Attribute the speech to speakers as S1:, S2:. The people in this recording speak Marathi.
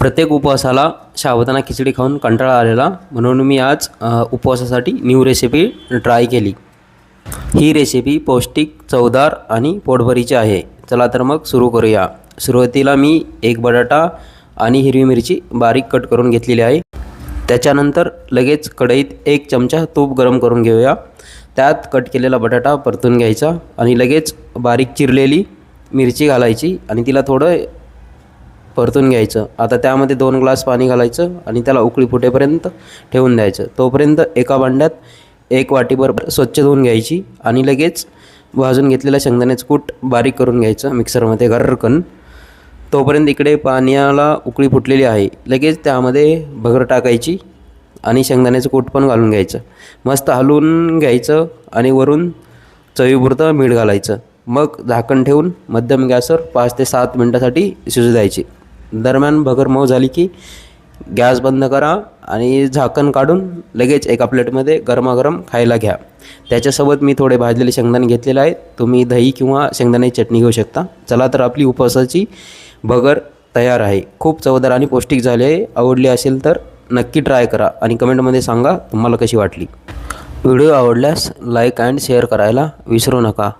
S1: प्रत्येक उपवासाला साबुदाणा खिचडी खाऊन कंटाळा आलेला, म्हणून मी आज उपवासासाठी न्यू रेसिपी ट्राय केली। ही रेसिपी पौष्टिक, चवदार आणि पोटभरीची आहे। चला तर मग सुरू करूया। सुरुवातीला मी एक बटाटा आणि हिरवी मिरची बारीक कट करून घेतलेली आहे। त्याच्यानंतर लगेच कढईत 1 चमचा तूप गरम करून घेऊया। त्यात कट केलेला बटाटा परतून घ्यायचा आणि लगेच बारीक चिरलेली मिरची घालायची आणि तिला थोडं परतून घ्यायचं। आता त्यामध्ये 2 ग्लास पाणी घालायचं आणि त्याला उकळी फुटेपर्यंत ठेवून द्यायचं। तोपर्यंत एका भांड्यात 1 वाटीभर स्वच्छ धुवून घ्यायची आणि लगेच भाजून घेतलेलं शेंगदाण्याचं कूट बारीक करून घ्यायचं मिक्सरमध्ये गर्रकन। तोपर्यंत इकडे पाण्याला उकळी फुटलेली आहे। लगेच त्यामध्ये भगर टाकायची आणि शेंगदाण्याचं कूट पण घालून घ्यायचं। मस्त हलवून घ्यायचं आणि वरून चवीपुरतं मीठ घालायचं। मग झाकण ठेवून मध्यम गॅसवर 5 ते 7 मिनिटांसाठी शिजू द्यायची। दरम्यान भगर मऊ झाली की गॅस बंद करा आणि झाकण काढून लगेच एका प्लेटमध्ये गरमागरम खायला घ्या। त्याच्यासोबत मी थोडे भाजलेले शेंगदाणे घेतलेले आहेत। तुम्ही दही किंवा शेंगदाण्याची चटणी घेऊ शकता। चला तर आपली उपवासाची भगर तयार आहे। खूप चवदार आणि पौष्टिक झाली आहे। आवडली असेल तर नक्की ट्राय करा आणि कमेंटमध्ये सांगा तुम्हाला कशी वाटली। व्हिडिओ आवडल्यास लाईक अँड शेअर करायला विसरू नका।